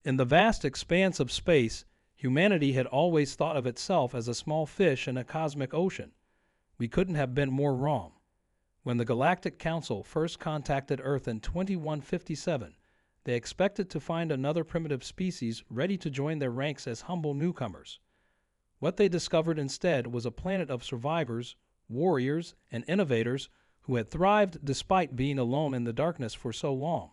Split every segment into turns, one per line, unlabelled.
In the vast expanse of space, humanity had always thought of itself as a small fish in a cosmic ocean. We couldn't have been more wrong. When the Galactic Council first contacted Earth in 2157, they expected to find another primitive species ready to join their ranks as humble newcomers. What they discovered instead was a planet of survivors, warriors, and innovators who had thrived despite being alone in the darkness for so long.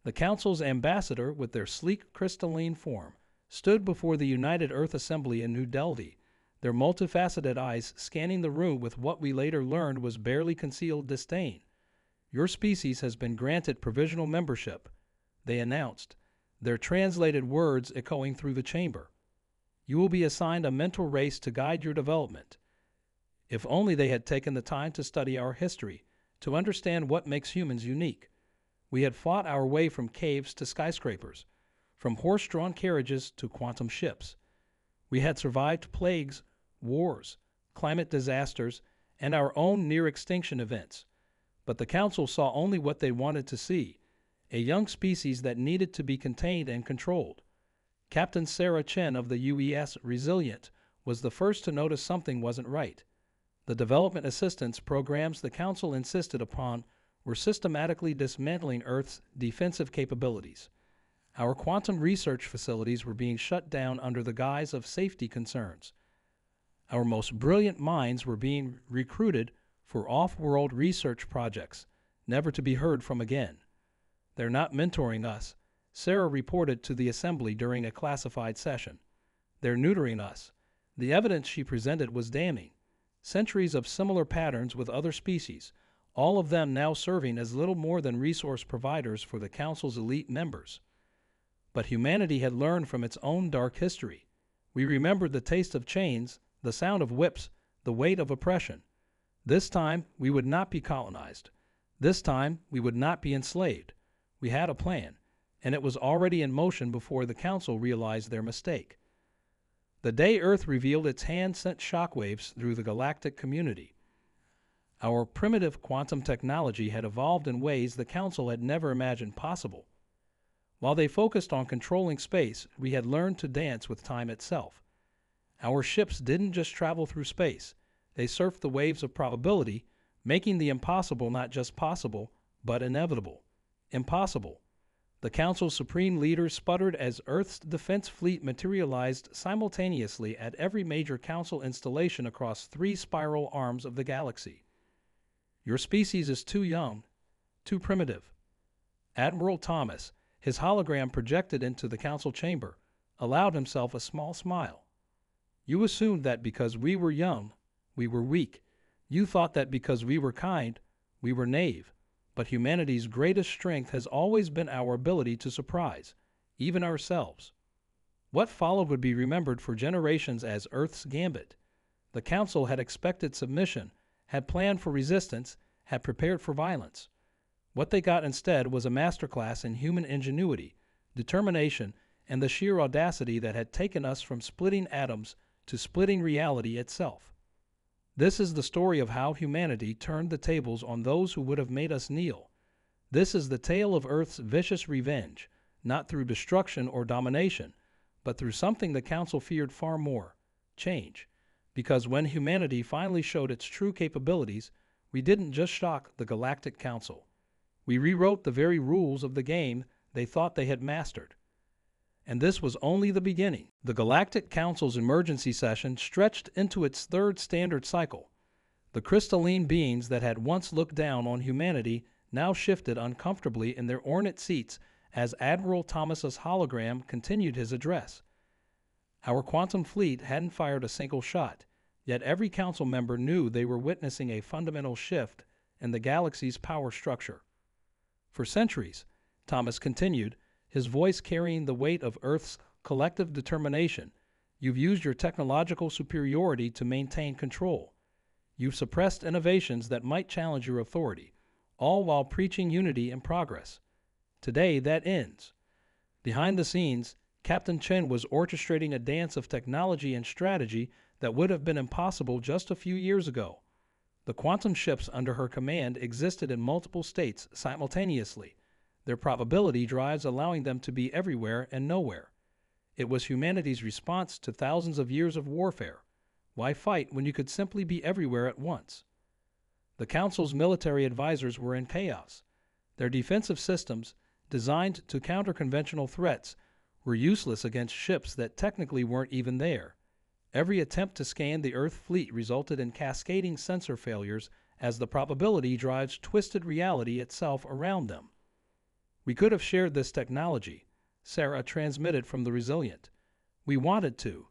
The Council's ambassador, with their sleek crystalline form, stood before the United Earth Assembly in New Delhi, their multifaceted eyes scanning the room with what we later learned was barely concealed disdain. "Your species has been granted provisional membership," they announced, their translated words echoing through the chamber. "You will be assigned a mental race to guide your development." If only they had taken the time to study our history, to understand what makes humans unique. We had fought our way from caves to skyscrapers, from horse-drawn carriages to quantum ships. We had survived plagues, wars, climate disasters, and our own near-extinction events. But the Council saw only what they wanted to see, a young species that needed to be contained and controlled. Captain Sarah Chen of the UES Resilient was the first to notice something wasn't right. The development assistance programs the Council insisted upon were systematically dismantling Earth's defensive capabilities. Our quantum research facilities were being shut down under the guise of safety concerns. Our most brilliant minds were being recruited for off-world research projects, never to be heard from again. "They're not mentoring us," Sarah reported to the Assembly during a classified session. "They're neutering us." The evidence she presented was damning. Centuries of similar patterns with other species, all of them now serving as little more than resource providers for the Council's elite members. But humanity had learned from its own dark history. We remembered the taste of chains, the sound of whips, the weight of oppression. This time, we would not be colonized. This time, we would not be enslaved. We had a plan, and it was already in motion before the Council realized their mistake. The day Earth revealed its hand sent shockwaves through the galactic community. Our primitive quantum technology had evolved in ways the Council had never imagined possible. While they focused on controlling space, we had learned to dance with time itself. Our ships didn't just travel through space, they surfed the waves of probability, making the impossible not just possible, but inevitable. Impossible. The Council's supreme leaders sputtered as Earth's defense fleet materialized simultaneously at every major Council installation across 3 spiral arms of the galaxy. "Your species is too young, too primitive." Admiral Thomas, his hologram projected into the Council chamber, allowed himself a small smile. "You assumed that because we were young, we were weak. You thought that because we were kind, we were naive. But humanity's greatest strength has always been our ability to surprise, even ourselves." What followed would be remembered for generations as Earth's gambit. The Council had expected submission, had planned for resistance, had prepared for violence. What they got instead was a masterclass in human ingenuity, determination, and the sheer audacity that had taken us from splitting atoms to splitting reality itself. This is the story of how humanity turned the tables on those who would have made us kneel. This is the tale of Earth's vicious revenge, not through destruction or domination, but through something the Council feared far more: change. Because when humanity finally showed its true capabilities, we didn't just shock the Galactic Council. We rewrote the very rules of the game they thought they had mastered. And this was only the beginning. The Galactic Council's emergency session stretched into its 3rd standard cycle. The crystalline beings that had once looked down on humanity now shifted uncomfortably in their ornate seats as Admiral Thomas's hologram continued his address. Our quantum fleet hadn't fired a single shot, yet every Council member knew they were witnessing a fundamental shift in the galaxy's power structure. "For centuries," Thomas continued, his voice carrying the weight of Earth's collective determination, "you've used your technological superiority to maintain control. You've suppressed innovations that might challenge your authority, all while preaching unity and progress. Today, that ends." Behind the scenes, Captain Chen was orchestrating a dance of technology and strategy that would have been impossible just a few years ago. The quantum ships under her command existed in multiple states simultaneously. their probability drives allowing them to be everywhere and nowhere. It was humanity's response to thousands of years of warfare. Why fight when you could simply be everywhere at once? The Council's military advisors were in chaos. Their defensive systems, designed to counter conventional threats, were useless against ships that technically weren't even there. Every attempt to scan the Earth fleet resulted in cascading sensor failures as the probability drives twisted reality itself around them. We could have shared this technology, Sarah transmitted from the Resilient. We wanted to,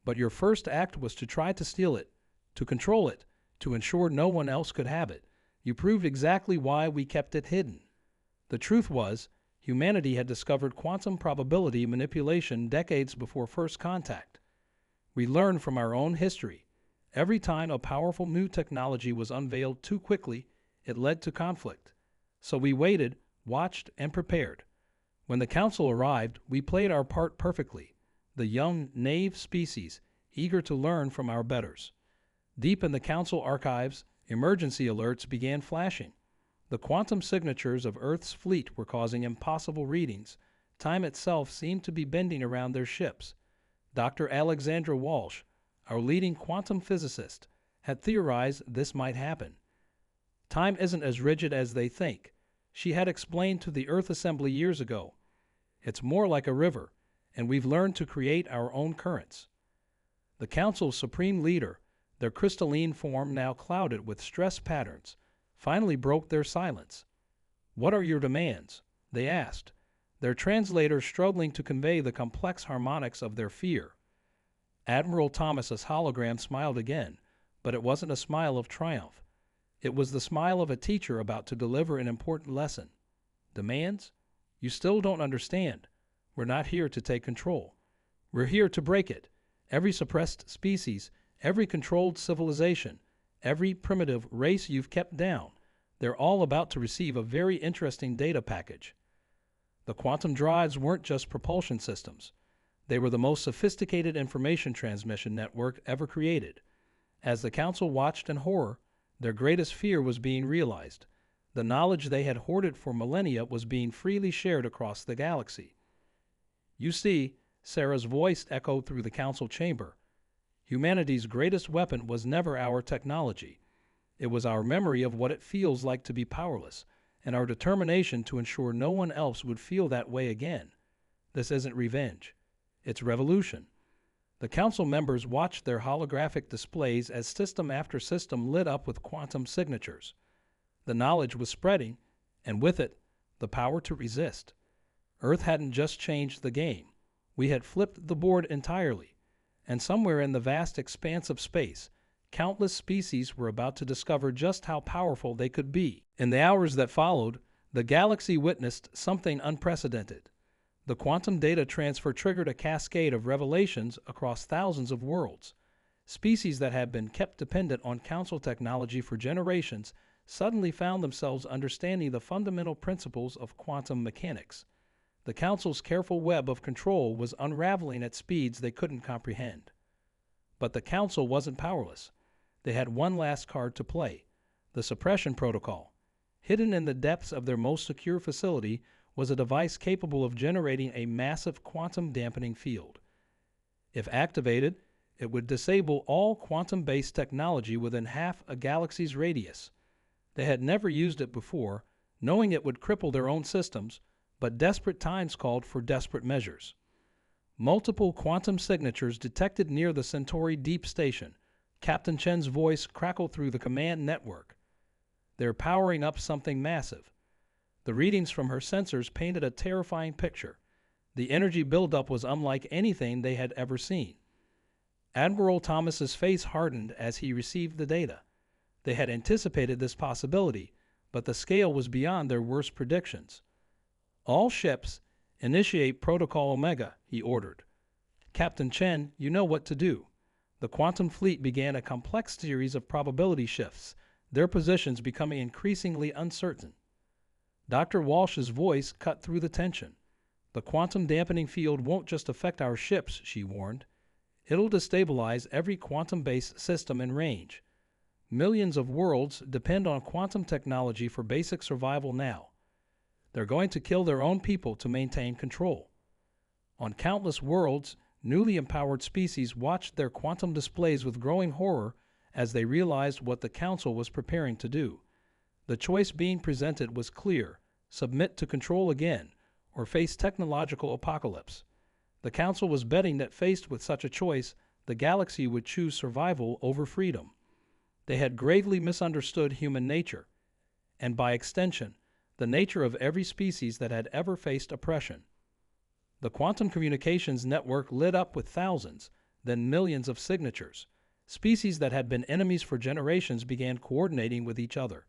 but your first act was to try to steal it, to control it, to ensure no one else could have it. You proved exactly why we kept it hidden. The truth was, humanity had discovered quantum probability manipulation decades before first contact. We learned from our own history. Every time a powerful new technology was unveiled too quickly, it led to conflict. So we waited, watched, and prepared. When the Council arrived, we played our part perfectly, the young, naive species, eager to learn from our betters. Deep in the Council archives, emergency alerts began flashing. The quantum signatures of Earth's fleet were causing impossible readings. Time itself seemed to be bending around their ships. Dr. Alexandra Walsh, our leading quantum physicist, had theorized this might happen. Time isn't as rigid as they think, she had explained to the Earth Assembly years ago. It's more like a river, and we've learned to create our own currents. The Council's supreme leader, their crystalline form now clouded with stress patterns, finally broke their silence. "What are your demands?" they asked, their translators struggling to convey the complex harmonics of their fear. Admiral Thomas's hologram smiled again, but it wasn't a smile of triumph. It was the smile of a teacher about to deliver an important lesson. Demands? You still don't understand. We're not here to take control. We're here to break it. Every suppressed species, every controlled civilization, every primitive race you've kept down, they're all about to receive a very interesting data package. The quantum drives weren't just propulsion systems. They were the most sophisticated information transmission network ever created. As the Council watched in horror, their greatest fear was being realized. The knowledge they had hoarded for millennia was being freely shared across the galaxy. You see, Sarah's voice echoed through the Council chamber. Humanity's greatest weapon was never our technology. It was our memory of what it feels like to be powerless, and our determination to ensure no one else would feel that way again. This isn't revenge. It's revolution. The Council members watched their holographic displays as system after system lit up with quantum signatures. The knowledge was spreading, and with it, the power to resist. Earth hadn't just changed the game. We had flipped the board entirely, and somewhere in the vast expanse of space, countless species were about to discover just how powerful they could be. In the hours that followed, the galaxy witnessed something unprecedented. The quantum data transfer triggered a cascade of revelations across thousands of worlds. Species that had been kept dependent on Council technology for generations suddenly found themselves understanding the fundamental principles of quantum mechanics. The Council's careful web of control was unraveling at speeds they couldn't comprehend. But the Council wasn't powerless. They had one last card to play, the suppression protocol. Hidden in the depths of their most secure facility was a device capable of generating a massive quantum dampening field. If activated, it would disable all quantum-based technology within half a galaxy's radius. They had never used it before, knowing it would cripple their own systems, but desperate times called for desperate measures. Multiple quantum signatures detected near the Centauri Deep Station. Captain Chen's voice crackled through the command network. They're powering up something massive. The readings from her sensors painted a terrifying picture. The energy buildup was unlike anything they had ever seen. Admiral Thomas's face hardened as he received the data. They had anticipated this possibility, but the scale was beyond their worst predictions. "All ships, initiate Protocol Omega," he ordered. "Captain Chen, you know what to do." The quantum fleet began a complex series of probability shifts, their positions becoming increasingly uncertain. Dr. Walsh's voice cut through the tension. "The quantum dampening field won't just affect our ships," she warned. "It'll destabilize every quantum-based system in range. Millions of worlds depend on quantum technology for basic survival now. They're going to kill their own people to maintain control. On countless worlds, newly empowered species watched their quantum displays with growing horror as they realized what the Council was preparing to do. The choice being presented was clear: submit to control again, or face technological apocalypse. The Council was betting that faced with such a choice, the galaxy would choose survival over freedom. They had gravely misunderstood human nature, and by extension, the nature of every species that had ever faced oppression. The quantum communications network lit up with thousands, then millions of signatures. Species that had been enemies for generations began coordinating with each other.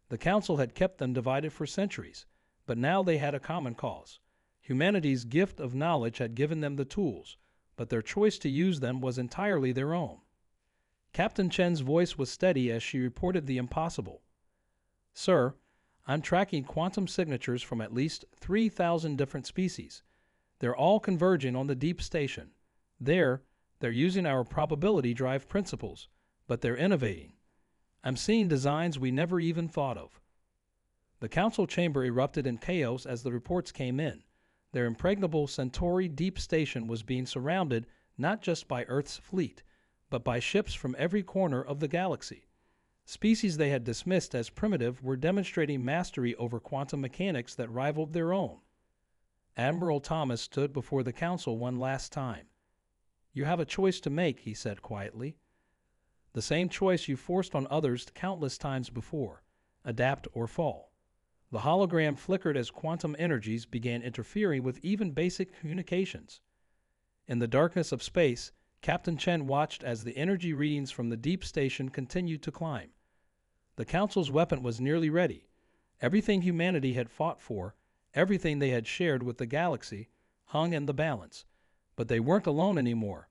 The Council had kept them divided for centuries, but now they had a common cause. Humanity's gift of knowledge had given them the tools, but their choice to use them was entirely their own. Captain Chen's voice was steady as she reported the impossible. "Sir, I'm tracking quantum signatures from at least 3,000 different species. They're all converging on the deep station. They're using our probability drive principles, but they're innovating. I'm seeing designs we never even thought of." The Council chamber erupted in chaos as the reports came in. Their impregnable Centauri deep station was being surrounded not just by Earth's fleet, but by ships from every corner of the galaxy. Species they had dismissed as primitive were demonstrating mastery over quantum mechanics that rivaled their own. Admiral Thomas stood before the Council one last time. "You have a choice to make," he said quietly. "The same choice you forced on others countless times before: adapt or fall." The hologram flickered as quantum energies began interfering with even basic communications. In the darkness of space, Captain Chen watched as the energy readings from the deep station continued to climb. The Council's weapon was nearly ready. Everything humanity had fought for, everything they had shared with the galaxy, hung in the balance. But they weren't alone anymore.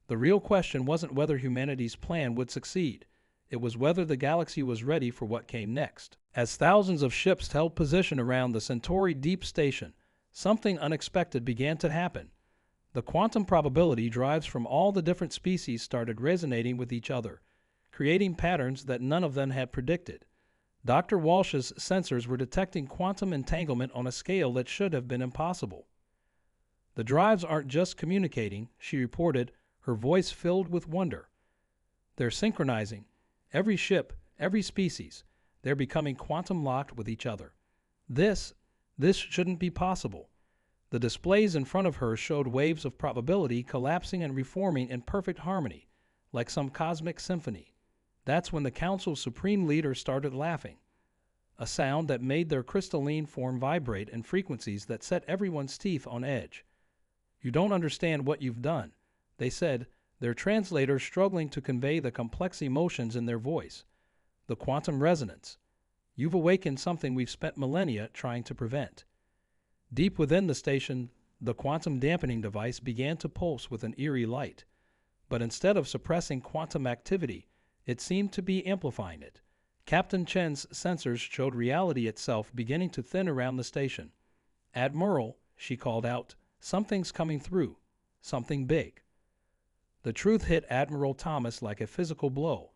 The real question wasn't whether humanity's plan would succeed. It was whether the galaxy was ready for what came next. As thousands of ships held position around the Centauri deep station, something unexpected began to happen. The quantum probability drives from all the different species started resonating with each other, creating patterns that none of them had predicted. Dr. Walsh's sensors were detecting quantum entanglement on a scale that should have been impossible. "The drives aren't just communicating," she reported, her voice filled with wonder. "They're synchronizing. Every ship, every species, they're becoming quantum locked with each other. This shouldn't be possible." The displays in front of her showed waves of probability collapsing and reforming in perfect harmony, like some cosmic symphony. That's when the Council's supreme leader started laughing, a sound that made their crystalline form vibrate in frequencies that set everyone's teeth on edge. "You don't understand what you've done," they said, their translators struggling to convey the complex emotions in their voice. "The quantum resonance. You've awakened something we've spent millennia trying to prevent." Deep within the station, the quantum dampening device began to pulse with an eerie light. But instead of suppressing quantum activity, it seemed to be amplifying it. Captain Chen's sensors showed reality itself beginning to thin around the station. "Admiral," she called out, "something's coming through. Something big." The truth hit Admiral Thomas like a physical blow.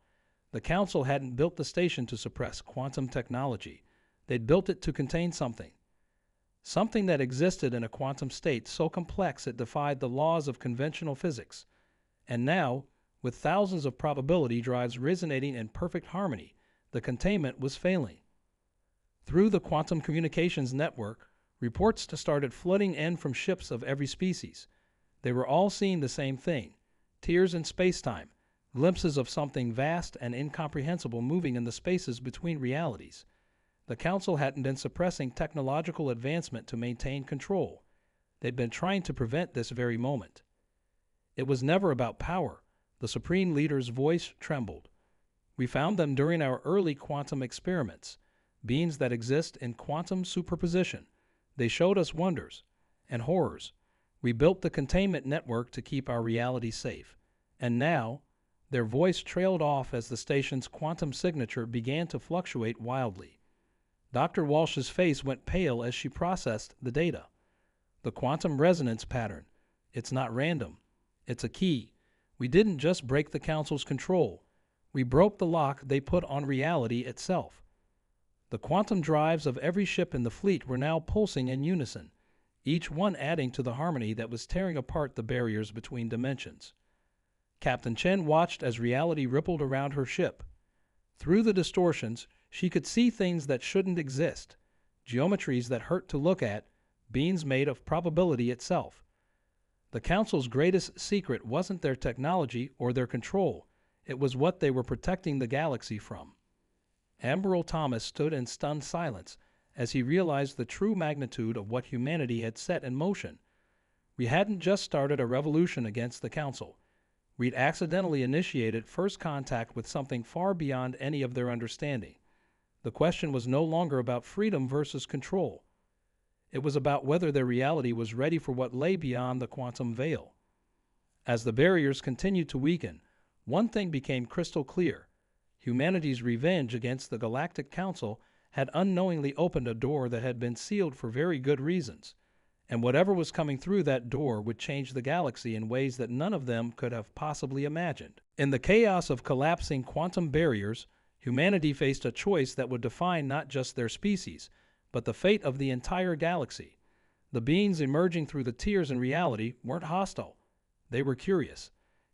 The Council hadn't built the station to suppress quantum technology. They'd built it to contain something. Something that existed in a quantum state so complex it defied the laws of conventional physics. And now, with thousands of probability drives resonating in perfect harmony, the containment was failing. Through the quantum communications network, reports started flooding in from ships of every species. They were all seeing the same thing: tears in space-time, glimpses of something vast and incomprehensible moving in the spaces between realities. The Council hadn't been suppressing technological advancement to maintain control. They'd been trying to prevent this very moment. It was never about power. The Supreme Leader's voice trembled. "We found them during our early quantum experiments, beings that exist in quantum superposition. They showed us wonders and horrors. We built the containment network to keep our reality safe. And now," their voice trailed off as the station's quantum signature began to fluctuate wildly. Dr. Walsh's face went pale as she processed the data. "The quantum resonance pattern. It's not random. It's a key. We didn't just break the Council's control. We broke the lock they put on reality itself." The quantum drives of every ship in the fleet were now pulsing in unison, each one adding to the harmony that was tearing apart the barriers between dimensions. Captain Chen watched as reality rippled around her ship. Through the distortions, she could see things that shouldn't exist, geometries that hurt to look at, beings made of probability itself. The Council's greatest secret wasn't their technology or their control, it was what they were protecting the galaxy from. Admiral Thomas stood in stunned silence as he realized the true magnitude of what humanity had set in motion. We hadn't just started a revolution against the Council. We'd accidentally initiated first contact with something far beyond any of their understanding. The question was no longer about freedom versus control. It was about whether their reality was ready for what lay beyond the quantum veil. As the barriers continued to weaken, one thing became crystal clear. Humanity's revenge against the Galactic Council had unknowingly opened a door that had been sealed for very good reasons, and whatever was coming through that door would change the galaxy in ways that none of them could have possibly imagined. In the chaos of collapsing quantum barriers, humanity faced a choice that would define not just their species, but the fate of the entire galaxy. The beings emerging through the tears in reality weren't hostile. They were curious.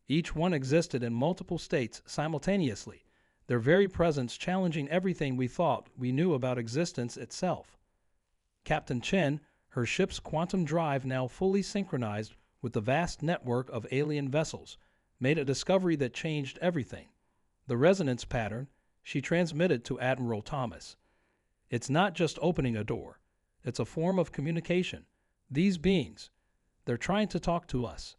Each one existed in multiple states simultaneously, their very presence challenging everything we thought we knew about existence itself. Captain Chen, her ship's quantum drive now fully synchronized with the vast network of alien vessels, made a discovery that changed everything. The resonance pattern she transmitted to Admiral Thomas. It's not just opening a door. It's a form of communication. These beings, they're trying to talk to us.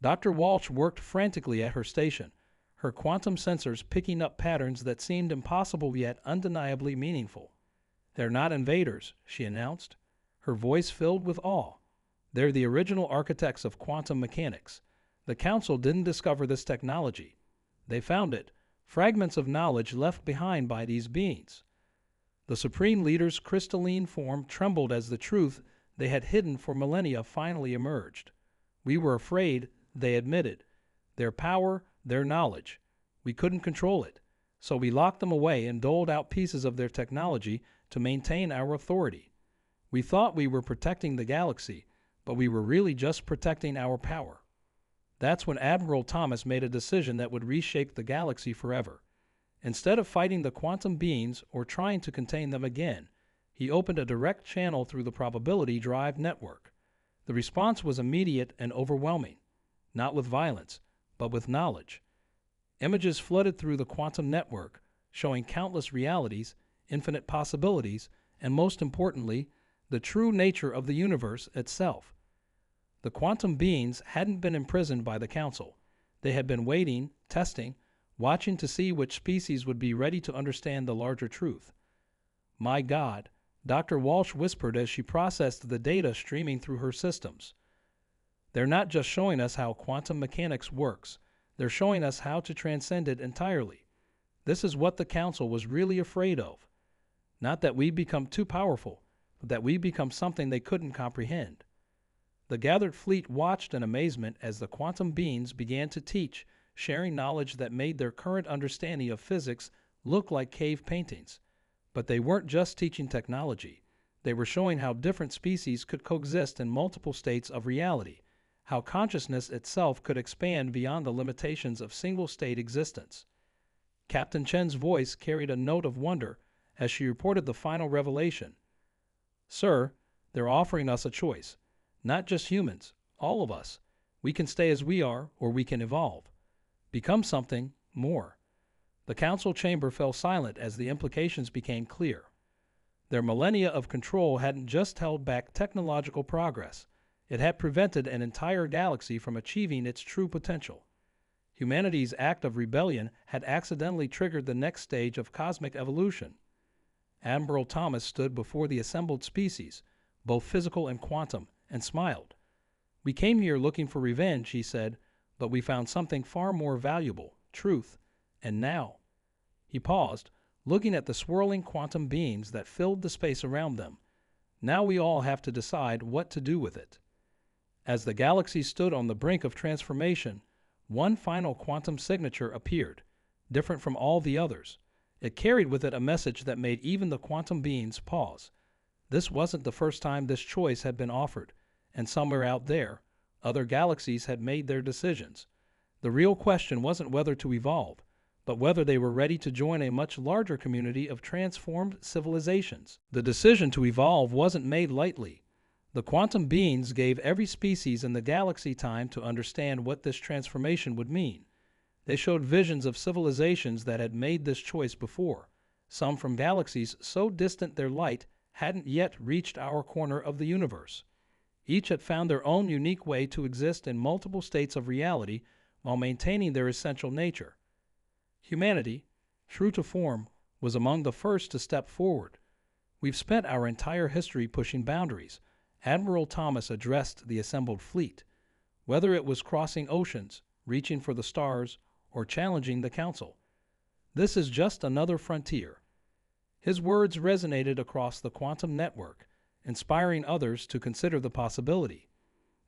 Dr. Walsh worked frantically at her station, her quantum sensors picking up patterns that seemed impossible yet undeniably meaningful. "They're not invaders," she announced, her voice filled with awe. "They're the original architects of quantum mechanics. The Council didn't discover this technology. They found it, fragments of knowledge left behind by these beings." The Supreme Leader's crystalline form trembled as the truth they had hidden for millennia finally emerged. "We were afraid," they admitted. "Their power, their knowledge. We couldn't control it, so we locked them away and doled out pieces of their technology to maintain our authority. We thought we were protecting the galaxy, but we were really just protecting our power." That's when Admiral Thomas made a decision that would reshape the galaxy forever. Instead of fighting the quantum beings or trying to contain them again, he opened a direct channel through the probability drive network. The response was immediate and overwhelming, not with violence, but with knowledge. Images flooded through the quantum network, showing countless realities, infinite possibilities, and most importantly, the true nature of the universe itself. The quantum beings hadn't been imprisoned by the Council. They had been waiting, testing, watching to see which species would be ready to understand the larger truth. "My God," Dr. Walsh whispered as she processed the data streaming through her systems. "They're not just showing us how quantum mechanics works, they're showing us how to transcend it entirely. This is what the Council was really afraid of. Not that we become too powerful, but that we become something they couldn't comprehend." The gathered fleet watched in amazement as the quantum beings began to teach, sharing knowledge that made their current understanding of physics look like cave paintings. But they weren't just teaching technology. They were showing how different species could coexist in multiple states of reality, how consciousness itself could expand beyond the limitations of single-state existence. Captain Chen's voice carried a note of wonder as she reported the final revelation. "Sir, they're offering us a choice. Not just humans, all of us. We can stay as we are, or we can evolve. Become something more." The Council chamber fell silent as the implications became clear. Their millennia of control hadn't just held back technological progress. It had prevented an entire galaxy from achieving its true potential. Humanity's act of rebellion had accidentally triggered the next stage of cosmic evolution. Admiral Thomas stood before the assembled species, both physical and quantum, and smiled. "We came here looking for revenge," he said, "but we found something far more valuable, truth. And now—" He paused, looking at the swirling quantum beams that filled the space around them. "Now we all have to decide what to do with it." As the galaxy stood on the brink of transformation, one final quantum signature appeared, different from all the others. It carried with it a message that made even the quantum beings pause. This wasn't the first time this choice had been offered, and somewhere out there, other galaxies had made their decisions. The real question wasn't whether to evolve, but whether they were ready to join a much larger community of transformed civilizations. The decision to evolve wasn't made lightly. The quantum beings gave every species in the galaxy time to understand what this transformation would mean. They showed visions of civilizations that had made this choice before, some from galaxies so distant their light hadn't yet reached our corner of the universe. Each had found their own unique way to exist in multiple states of reality while maintaining their essential nature. Humanity, true to form, was among the first to step forward. We've spent our entire history pushing boundaries. Admiral Thomas addressed the assembled fleet. Whether it was crossing oceans, reaching for the stars, or challenging the Council, this is just another frontier. His words resonated across the quantum network, inspiring others to consider the possibility.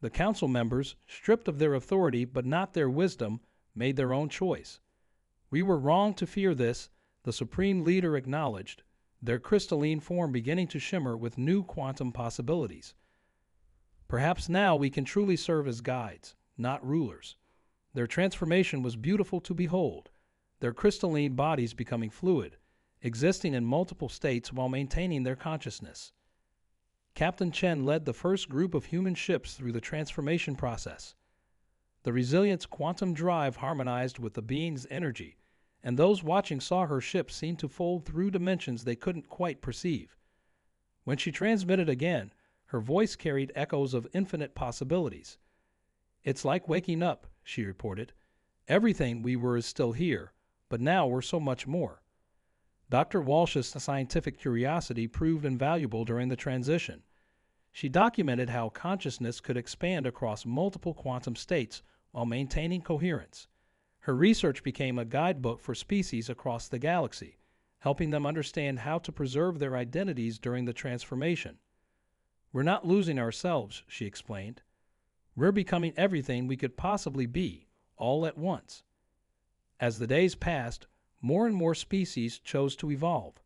The Council members, stripped of their authority but not their wisdom, made their own choice. We were wrong to fear this, the Supreme Leader acknowledged, their crystalline form beginning to shimmer with new quantum possibilities. Perhaps now we can truly serve as guides, not rulers. Their transformation was beautiful to behold, their crystalline bodies becoming fluid, existing in multiple states while maintaining their consciousness. Captain Chen led the first group of human ships through the transformation process. The Resilient's quantum drive harmonized with the being's energy, and those watching saw her ship seem to fold through dimensions they couldn't quite perceive. When she transmitted again, her voice carried echoes of infinite possibilities. "It's like waking up," she reported. "Everything we were is still here, but now we're so much more." Dr. Walsh's scientific curiosity proved invaluable during the transition. She documented how consciousness could expand across multiple quantum states while maintaining coherence. Her research became a guidebook for species across the galaxy, helping them understand how to preserve their identities during the transformation. "We're not losing ourselves," she explained. "We're becoming everything we could possibly be, all at once." As the days passed, more and more species chose to evolve.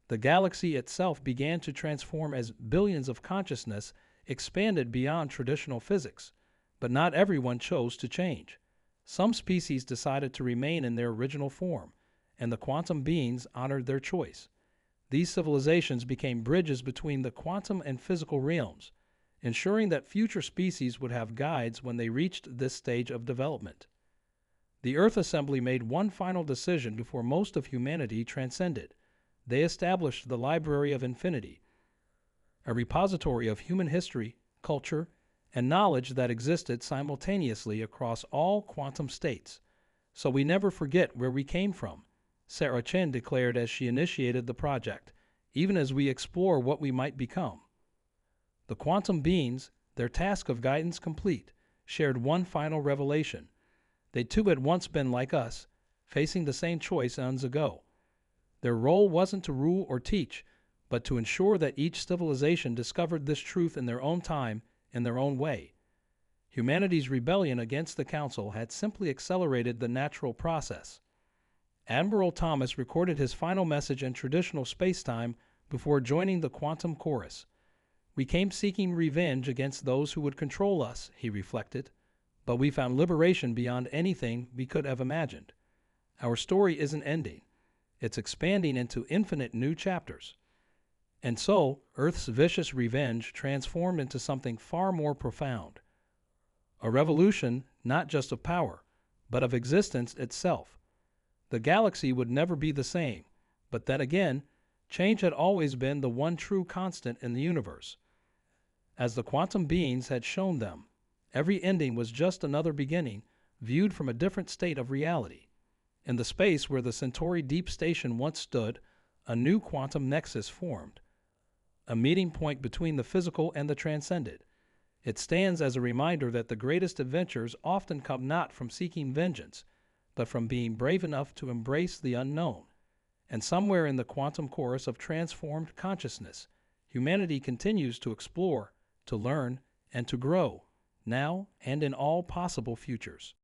The galaxy itself began to transform as billions of consciousness expanded beyond traditional physics, but not everyone chose to change. Some species decided to remain in their original form, and the quantum beings honored their choice. These civilizations became bridges between the quantum and physical realms, ensuring that future species would have guides when they reached this stage of development. The Earth Assembly made one final decision before most of humanity transcended. They established the Library of Infinity, a repository of human history, culture, and knowledge that existed simultaneously across all quantum states. "So we never forget where we came from," Sarah Chen declared as she initiated the project, "even as we explore what we might become." The quantum beings, their task of guidance complete, shared one final revelation. They too had once been like us, facing the same choice eons ago. Their role wasn't to rule or teach, but to ensure that each civilization discovered this truth in their own time, in their own way. Humanity's rebellion against the Council had simply accelerated the natural process. Admiral Thomas recorded his final message in traditional space-time before joining the quantum chorus. "We came seeking revenge against those who would control us," he reflected, "but we found liberation beyond anything we could have imagined. Our story isn't ending. It's expanding into infinite new chapters." And so, Earth's vicious revenge transformed into something far more profound. A revolution not just of power, but of existence itself. The galaxy would never be the same, but then again, change had always been the one true constant in the universe. As the quantum beings had shown them, every ending was just another beginning, viewed from a different state of reality. In the space where the Centauri Deep Station once stood, a new quantum nexus formed, a meeting point between the physical and the transcended. It stands as a reminder that the greatest adventures often come not from seeking vengeance, but from being brave enough to embrace the unknown. And somewhere in the quantum chorus of transformed consciousness, humanity continues to explore, to learn, and to grow, now and in all possible futures.